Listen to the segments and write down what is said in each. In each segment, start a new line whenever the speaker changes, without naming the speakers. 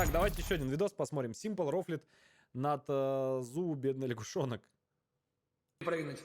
Так, давайте еще один видос посмотрим. Simple рофлит над Зу, бедный лягушонок.
Прыгнуть.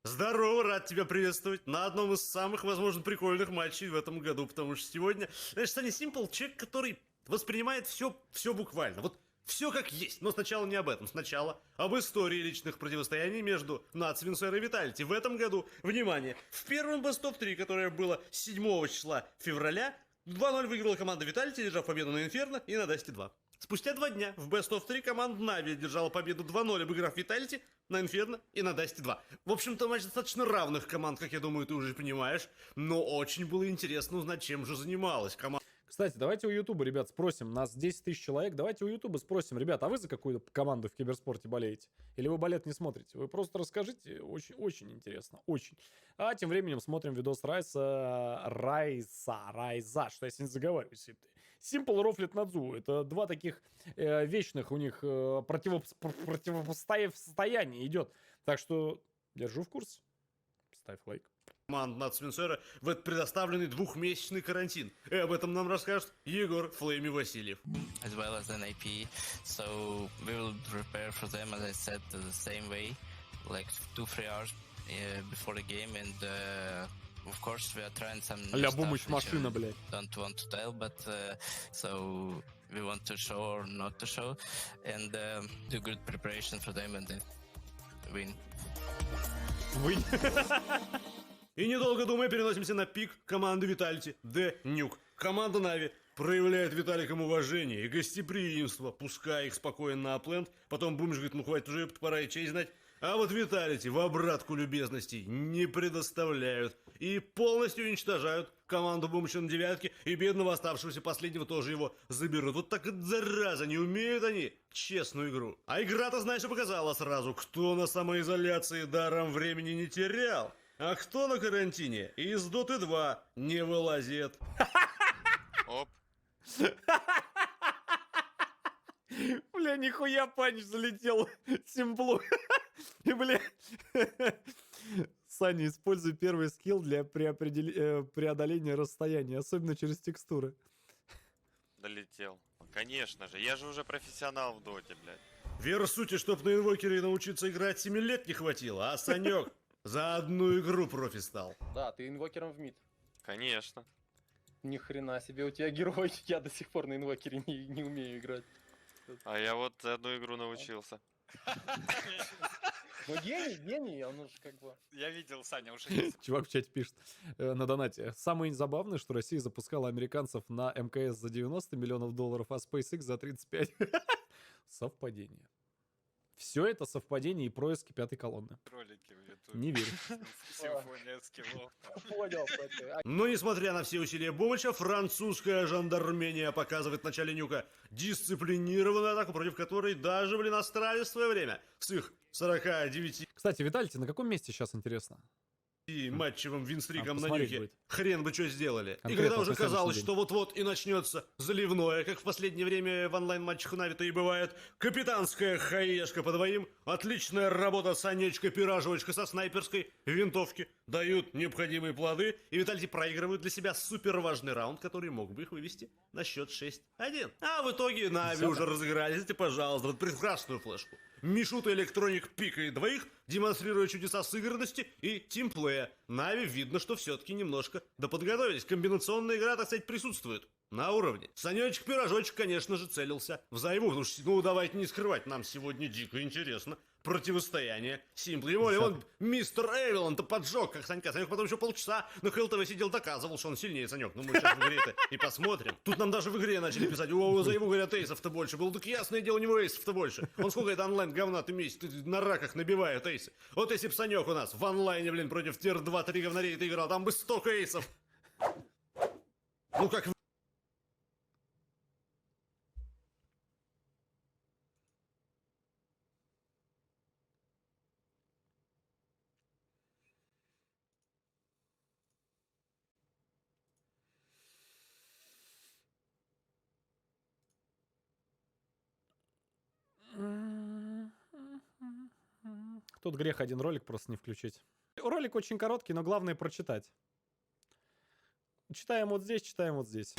Здорово, рад тебя приветствовать на одном из самых, возможно, прикольных матчей в этом году, потому что сегодня, знаешь, Sunny Simple человек, который воспринимает все буквально, вот все как есть, но сначала не об этом, сначала об истории личных противостояний между Над Свинцер и Виталити. В этом году, внимание, в первом Best of 3, которое было 7 числа февраля, 2-0 выиграла команда Виталити, держав победу на Инферно и на Дасти 2. Спустя 2 дня в Best of 3 команда Нави одержала победу 2-0, обыграв Виталити на Инферно и на Дасти 2. В общем-то, матч достаточно равных команд, как я думаю, ты уже понимаешь, но очень было интересно узнать, чем же занималась команда.
Кстати, давайте у Ютуба, ребят, спросим. Нас 10 тысяч человек. Давайте у Ютуба спросим. Ребят, а вы за какую команду в киберспорте болеете? Или вы балет не смотрите? Вы просто расскажите. Очень интересно. Очень. А тем временем смотрим видос Райза. Что я сегодня заговариваюсь. Simple рофлит над Зу. Это два таких вечных у них противостояния идет. Так что держу в курсе. Ставь лайк.
Команда Над Свинцера в этот предоставленный двухмесячный карантин. И об этом нам расскажет Егор Флейми Васильев.
As well as an AP, so we will prepare for them, as I said, the same way, like 2-3 hours before the game, and of course we are trying some new
Ля
stuff
бумыч
which
машина,
I
блядь.
don't want to tell, but so we want to show or not to show, and do good preparation for them and then win.
Вы...
И недолго думая, переносимся на пик команды Виталити, The Nuke. Команда Нави проявляет Виталикам уважение и гостеприимство, пуская их спокойно на апленд. Потом Бумыч говорит, ну хватит уже, пора и честь знать. А вот Виталити в обратку любезностей не предоставляют и полностью уничтожают команду Бумыча на девятке, и бедного оставшегося последнего тоже его заберут. Вот так зараза, не умеют они честную игру. А игра-то, знаешь, и показала сразу, кто на самоизоляции даром времени не терял. А кто на карантине из Доты 2 не вылазит?
Оп.
Бля, нихуя панч залетел Симплу. И, бля... Саня, используй первый скилл для преодоления расстояния, особенно через текстуры.
Долетел. Конечно же, я же уже профессионал в доте, блядь.
Вера сути, чтоб на инвокере научиться играть 7 лет не хватило, а Санек за одну игру профи стал.
Да, ты инвокером в мид.
Конечно.
Ни хрена себе, у тебя герой, я до сих пор на инвокере не умею играть.
А я вот за одну игру научился.
Ну гений, он уже как бы...
Я видел, Саня уже.
Чувак в чате пишет на донате. Самое забавное, что Россия запускала американцев на МКС за 90 миллионов долларов, а SpaceX за 35. Совпадение. Все это совпадение и происки пятой колонны.
Ролики в ютубе.
Не верю.
Симфония скиллов.
Понял.
Но несмотря на все усилия Бумыча, французская жандармения показывает в начале Нюка дисциплинированную атаку, против которой даже, Астрали в свое время с их 49
Кстати, Виталити, на каком месте сейчас интересно?
матчевым винстриком на
посмотреть
Нюке.
будет.
Хрен бы что сделали.
Конкретно
И когда уже
по сегодняшний
казалось,
день.
что вот-вот и начнется заливное, как в последнее время в онлайн-матчах у Нави-то и бывает, капитанская хаешка по двоим, отличная работа Санечка, пиражевочка со снайперской винтовки дают необходимые плоды, и Виталити проигрывают для себя супер важный раунд, который мог бы их вывести на счет 6-1. А в итоге Нави уже разыграли, пожалуйста, вот прекрасную флешку. Мишута Электроник пикает двоих, демонстрируя чудеса сыгранности и тимплея. Нави видно, что все-таки немножко доподготовились. Комбинационная игра, так сказать, присутствует на уровне. Санечек-пирожочек, конечно же, целился в зайву, потому что, ну, давайте не скрывать, нам сегодня дико интересно противостояние Симпла. И более, он мистер Эвилон-то поджег, как Санька. Санек потом еще полчаса на ХЛТВ сидел, доказывал, что он сильнее, Санек. Ну, мы сейчас в игре-то и посмотрим. Тут нам даже в игре начали писать, о, зайву, говорят, эйсов-то больше. Было так ясное дело, у него эйсов-то больше. Он сколько это онлайн говна-то месяц, на раках набивает эйсы. Вот если б Санек у нас в онлайне, блин, против тир 2-3 говнарей-то играл, там бы столько эйсов. Ну, как
Тут грех один ролик просто не включить. Ролик очень короткий, но главное прочитать. Читаем вот здесь, читаем вот здесь.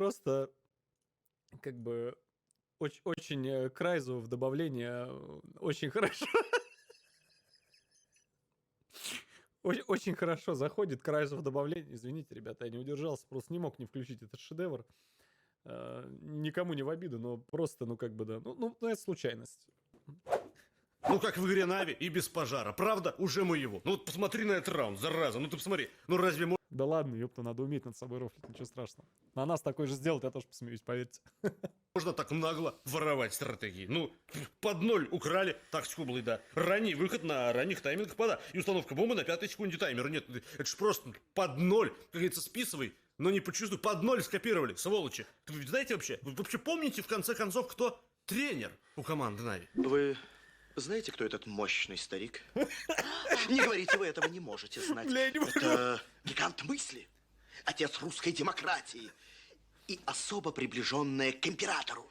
просто как бы очень к Райзу в добавление очень хорошо. Очень хорошо заходит к Райзу в добавление. Извините, ребята, я не удержался, просто не мог не включить этот шедевр. Никому не в обиду, но просто, ну как бы да. Ну это случайность.
Ну, как в игре Нави и без пожара. Правда? Уже мы его. Ну, вот посмотри на этот раунд, зараза. Ну, ты посмотри. Ну, разве
Да ладно, ёпта, надо уметь над собой рофлить, ничего страшного. На нас такой же сделать, я тоже посмеюсь, поверьте.
можно так нагло воровать стратегии? Ну, под ноль украли тактику Блейда. Ранний выход на ранних таймингах пода. И установка бомбы на 5-й секунде таймера. Нет, это ж просто под ноль. Как говорится, списывай, но не почувствуй. Под ноль скопировали, сволочи. Вы знаете вообще? Вы вообще помните, в конце концов, кто тренер у команды Нави?
Вы знаете, кто этот мощный старик? Не говорите, вы этого не можете знать. Это гигант мысли, отец русской демократии и особо приближенная к императору.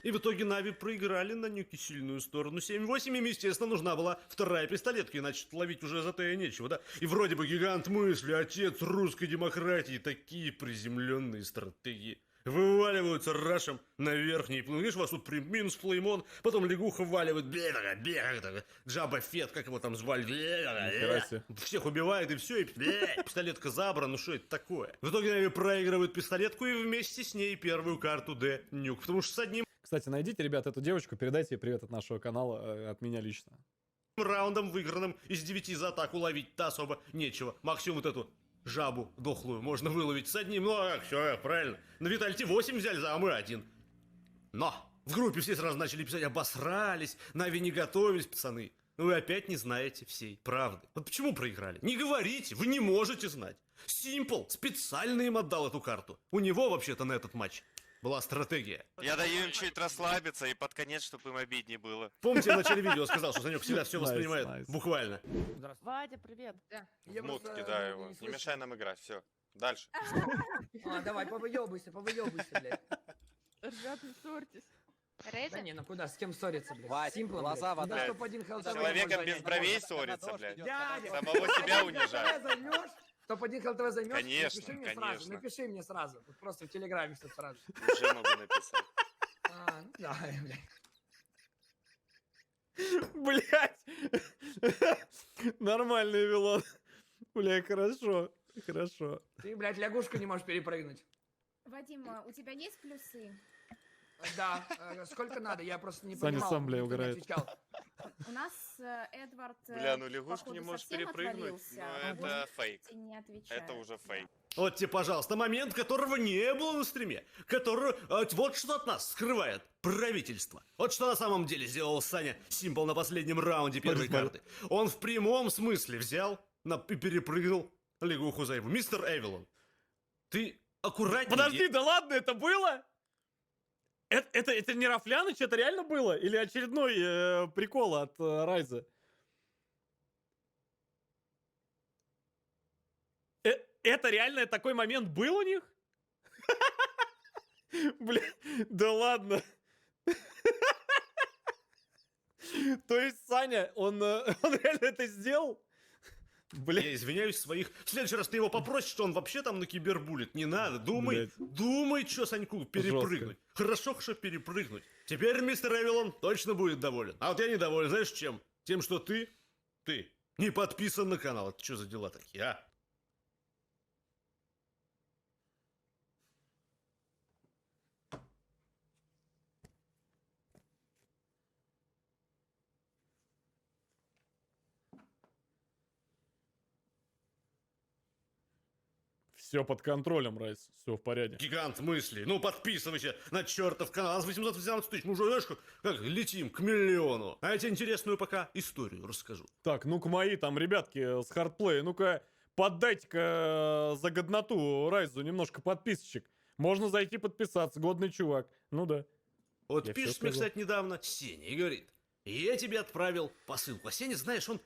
И в итоге Нави проиграли на Нюке сильную сторону. 7-8, им, естественно, нужна была вторая пистолетка, иначе ловить уже за ТЭ нечего, да? И вроде бы гигант мысли, отец русской демократии, такие приземленные стратегии. Вываливаются рашем на верхний. Видишь, у вас тут минус флеймон, потом лягуха вваливает, Джаба Фет, как его там звали, всех убивает и все, и пистолетка забрана, ну что это такое? В итоге Нави проигрывают пистолетку и вместе с ней первую карту Д Нюк, потому что с одним
Кстати, найдите, ребят, эту девочку, передайте ей привет от нашего канала, от меня лично.
раундом выигранным из 9 за атаку ловить-то особо нечего. Максимум вот эту жабу дохлую можно выловить с одним. Ну, а все, правильно. На Витальте 8 взяли, а мы 1. Но в группе все сразу начали писать, обосрались, Нави не готовились, пацаны. Но вы опять не знаете всей правды. Вот почему проиграли? Не говорите, вы не можете знать. Симпл специально им отдал эту карту. У него вообще-то на этот матч была стратегия.
Я даю им чуть расслабиться и под конец, чтобы им обиднее было.
Помните, я в начале видео сказал, что Санек всегда все
Nice,
воспринимает
nice.
буквально.
Вадя, привет.
В мут кидаю его. Не мешай нам играть, все. Дальше.
Давай, повыебывайся, блядь.
Ребята, не ссорьтесь.
Да не, ну куда, с кем ссориться, блядь?
Вась,
Симпл,
глаза
блядь.
вода.
Да, топ-1 хелл ТВ.
Человеком без бровей ссориться, блядь.
Дядя,
Самого себя унижать.
займешь? Топ-1 хелл ТВ займешь?
Конечно,
Напиши мне сразу,
конечно.
напиши мне сразу. Вот просто в Телеграме, чтобы сразу.
Уже могу написать.
Ну давай, блядь.
Блять! Нормальный вилон. Бля, хорошо. Хорошо.
Ты, блядь, лягушку не можешь перепрыгнуть.
Вадим, у тебя есть плюсы?
Да, сколько надо, я просто не
Саня
понимал.
сам, бля,
никто не
угорает.
отвечал.
У нас Эдвард,
Бля, ну лягушку
походу,
не можешь
совсем
перепрыгнуть.
отвалился,
Ну
а
это фейк.
и не отвечает.
Это уже фейк.
Вот тебе, пожалуйста, момент, которого не было на стриме. Который вот что от нас скрывает правительство. Вот что на самом деле сделал Саня Симпл на последнем раунде первой
Смотри,
карты. Он в прямом смысле взял и перепрыгнул лягуху за его. Мистер Эвилон, ты аккуратнее.
Подожди, да ладно, это было? Это не Рафляныч, это реально было? Или очередной прикол от Райза? Это реально такой момент был у них? Бля, да ладно. То есть Саня, он реально это сделал? Бля.
Я извиняюсь своих. В следующий раз ты его попросишь, что он вообще там на кибербуллет. Не надо. Думай,
Блядь.
что Саньку перепрыгнуть. Хорошо, что перепрыгнуть. Теперь мистер Эвилон точно будет доволен. А вот я недоволен. Знаешь чем? Тем, что ты не подписан на канал. Это что за дела такие, а?
Все под контролем, Райз. Все в порядке.
Гигант мыслей. Ну, подписывайся на чертов канал. У нас 818 тысяч. Мы уже, знаешь, как летим к миллиону. А я тебе интересную пока историю расскажу.
Так, ну-ка мои там, ребятки, с хардплея, ну-ка, поддайте-ка за годноту Райзу немножко подписочек. Можно зайти подписаться, годный чувак. Ну да.
Вот
Я
пишет
всё
мне,
сказал.
кстати, недавно Сеня и говорит: я тебе отправил посылку. А Сеня, знаешь, он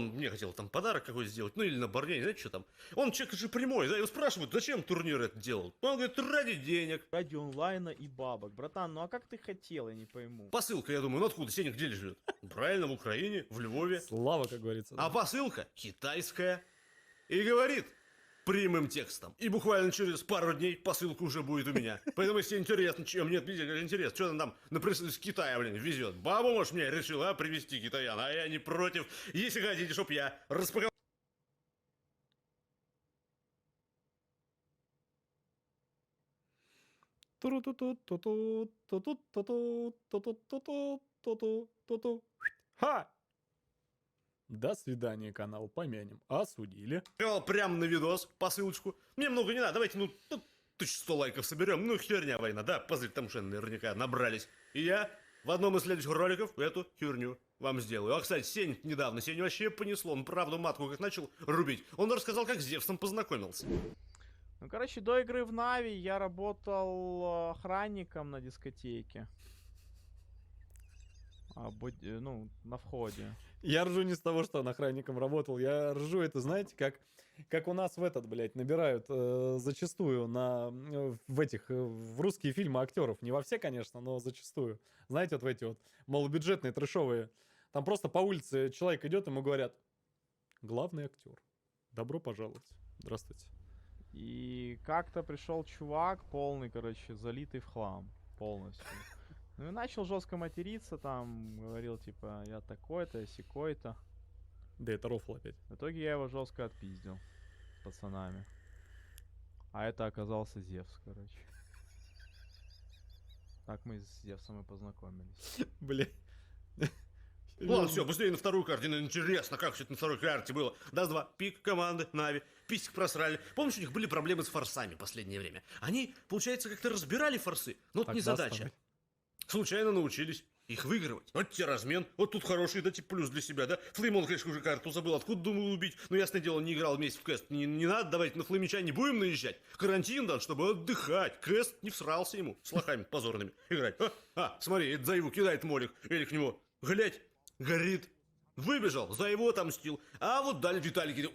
мне хотел там подарок какой сделать, ну или на борьбе, не знаю, что там. Он человек же прямой, да, его спрашивают, зачем турнир это делал? Он говорит, ради денег.
Ради онлайна и бабок. Братан, ну а как ты хотел, я не пойму.
Посылка, я думаю, ну откуда? Сеня где живет? Правильно, в Украине, в Львове.
Слава, как говорится.
А посылка китайская. И говорит: прямым текстом. И буквально через пару дней посылка уже будет у меня. Поэтому, если интересно, чем нет, видите, интересно, что он там из Китая, блин, везет. Бабу, может, мне решила привезти китаян, а я не против. Если хотите, чтоб я распаковал...
Ха! До свидания, канал. Помянем. Осудили.
Прям на видос, посылочку. Мне много не надо, давайте, 1100 лайков соберем. Ну, херня война, да? Позырь, там уже наверняка набрались. И я в одном из следующих роликов эту херню вам сделаю. А, кстати, Сень вообще понесло. Он правду матку как начал рубить. Он рассказал, как с Зевсом познакомился.
Ну, короче, до игры в Нави я работал охранником на дискотеке. На входе.
Я ржу не с того, что он охранником работал. Я ржу, это, знаете, как у нас набирают зачастую в русские фильмы актеров. Не во все, конечно, но зачастую. Знаете, вот в эти вот малобюджетные, трэшовые. Там просто по улице человек идет, ему говорят: главный актер. Добро пожаловать. Здравствуйте.
И как-то пришел чувак полный, короче, залитый в хлам. Полностью. Ну и начал жестко материться, там, говорил, типа, я такой-то, я сякой-то.
Да это рофл опять.
В итоге я его жестко отпиздил с пацанами. А это оказался Зевс, короче. Так мы с Зевсом и познакомились.
Бля.
Ладно, все, быстрее на вторую карту. Интересно, как все это на второй карте было. Даст-2, пик, команды, Нави. Писик просрали. Помнишь, у них были проблемы с форсами в последнее время? Они, получается, как-то разбирали форсы. Но вот не задача. Случайно научились их выигрывать. Вот тебе размен. Вот тут хороший, да, типа плюс для себя, да? Флеймон, конечно, уже карту забыл. Откуда думал убить? Но, ясное дело, не играл вместе в квест. Не надо, давайте на Флеймича не будем наезжать. Карантин дан, чтобы отдыхать. Квест не всрался ему с лохами позорными играть. Смотри, это Зайву кидает молик. Или к нему. Глядь, горит. Выбежал, за его отомстил. А вот дали Виталики,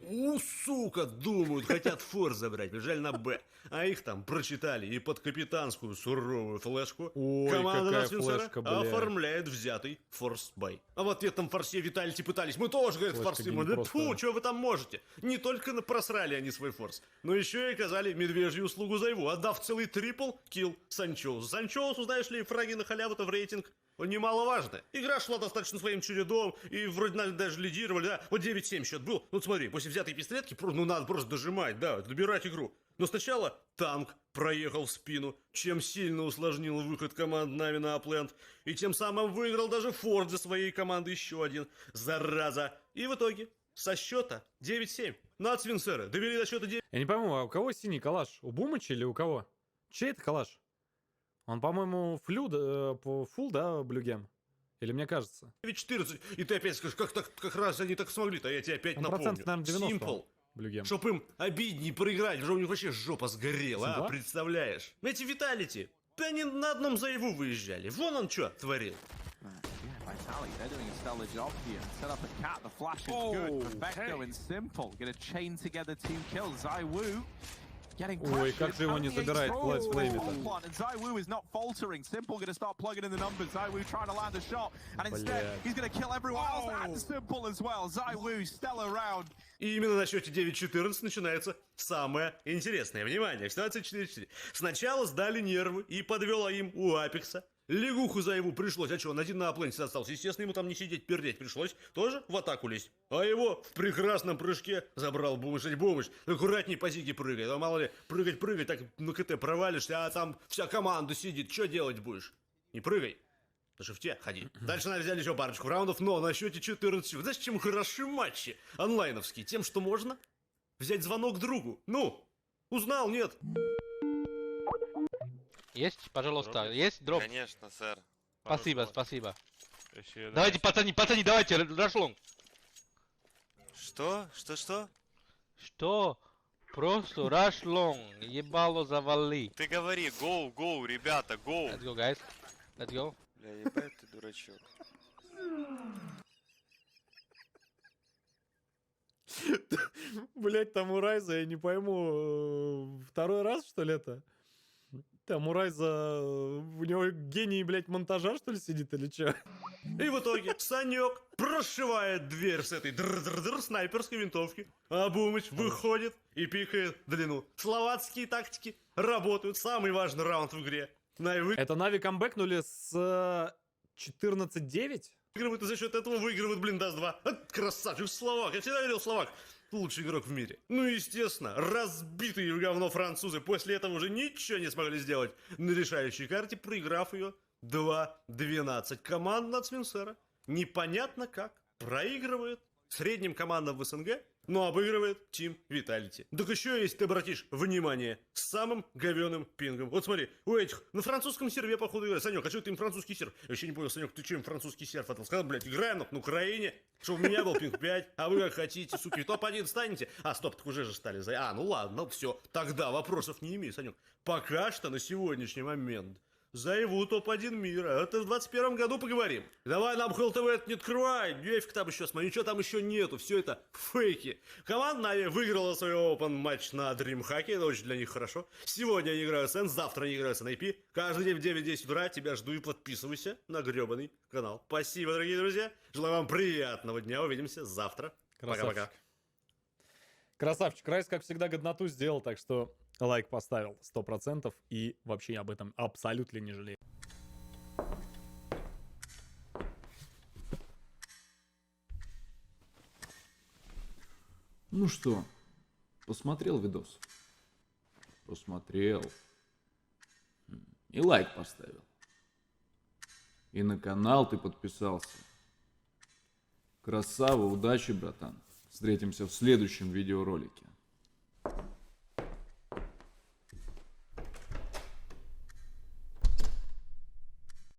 сука, думают, хотят форс забрать. Бежали на Б. А их там прочитали и под капитанскую суровую флешку.
Ой,
команда
какая
Насвинцера
флешка, бля.
оформляет взятый форс-бай. А в ответном форсе Виталити пытались. Мы тоже, говорит,
Флешка
форсы.
не
Да
просто.
тьфу, что вы там можете? Не только просрали они свой форс, но еще и оказали медвежью услугу Зайву, отдав целый трипл килл Санчоусу. Санчоусу, знаешь ли, фраги на халяву-то в рейтинг немаловажно. Игра шла достаточно своим чередом, и вроде даже лидировали, да. Вот 9-7 счет был. Ну смотри, после взятой пистолетки, надо просто дожимать, да, добирать игру. Но сначала танк проехал в спину, чем сильно усложнил выход команд Нави на апленд, и тем самым выиграл даже форт для своей команды еще один. Зараза. И в итоге со счета 9-7 Нацвинцеры довели до счета 9.
Я не пойму, а у кого синий калаш? У Бумыча или у кого? Чей это калаш? Он, по-моему, фул, да, Блюгем? Или мне кажется?
9-14. И ты опять скажешь, как раз они так смогли-то, я тебе опять напомню.
Процентов, наверное, 90.
Simple.
Блюгем.
Чтоб им обиднее проиграть, уже у них вообще жопа сгорела,
Симпла?
представляешь? Эти Виталити, да они на одном Зайву выезжали. Вон он что творил.
Ой, как же его не забирает Флайт Флейм-то.
И именно на счете 9-14 начинается самое интересное. Внимание, ситуация 4-4. Сначала сдали нервы и подвела им у Апекса. Лягуху Зайву пришлось, а что, он один на апленте остался. Естественно, ему там не сидеть, пердеть пришлось. Тоже в атаку лезть. А его в прекрасном прыжке забрал Бумыч. Аккуратней по зиге прыгай. А мало ли, прыгать, так на КТ провалишься, а там вся команда сидит. Что делать будешь? Не прыгай. На шифте ходи. Дальше нам взяли еще парочку раундов, но на счете 14. Вы знаете, чем хороши матчи онлайновские? Тем, что можно взять звонок другу. Ну, узнал, нет?
Есть, пожалуйста, есть дроп?
Конечно, сэр.
Спасибо. Давайте, пацаны, давайте, рашлонг.
Что?
Что? Просто рашлонг. Ебало завали.
Ты говори, go, ребята, go.
Let's go, guys. Let's go.
Бля, ебать ты дурачок.
Блять, там у Райза, я не пойму, второй раз, что ли, это? Там у Райза... У него гений, блядь, монтажа, что ли, сидит или что?
И в итоге Санек прошивает дверь с этой снайперской винтовки, а Бумыч выходит и пикает длину. Словацкие тактики работают. Самый важный раунд в игре.
Это Нави камбэкнули с 14-9?
Выигрывают и за счет этого выигрывают Блиндаз 2. Красавчик, Словак. Я всегда верил, Словак лучший игрок в мире. Ну, естественно, разбитые в говно французы после этого уже ничего не смогли сделать на решающей карте, проиграв ее 2-12. Команда от Свинсера непонятно как проигрывает средним командам в СНГ, но обыгрывает Team Vitality. Так еще есть, ты обратишь внимание, с самым говеным пингом. Вот смотри, у этих на французском серве, походу, играют. Санек, а что ты им французский серв? Я вообще не понял, Санек, ты что им французский серв отдал? Сказал, блядь, играем на Украине, что у меня был пинг 5, а вы как хотите, суки, топ-1 станете? А, стоп, так уже же стали. Ну ладно, ну все, тогда вопросов не имею, Санек. Пока что на сегодняшний момент займу топ-1 мира. Это в 21 году поговорим. Давай нам ХЛТВ это не открывай. Дефик там еще, смотри, ничего там еще нету. Все это фейки. Команда Нави выиграла свой open матч на DreamHack. Это очень для них хорошо. Сегодня они играют с N, завтра они играют с NIP. Каждый день в 9-10 утра тебя жду и подписывайся на гребаный канал. Спасибо, дорогие друзья. Желаю вам приятного дня. Увидимся завтра. Пока-пока.
Красавчик. Райс, как всегда, годноту сделал, так что лайк поставил 100% и вообще об этом абсолютно не жалею.
Ну что, посмотрел видос? Посмотрел. И лайк поставил. И на канал ты подписался. Красава, удачи, братан. Встретимся в следующем видеоролике.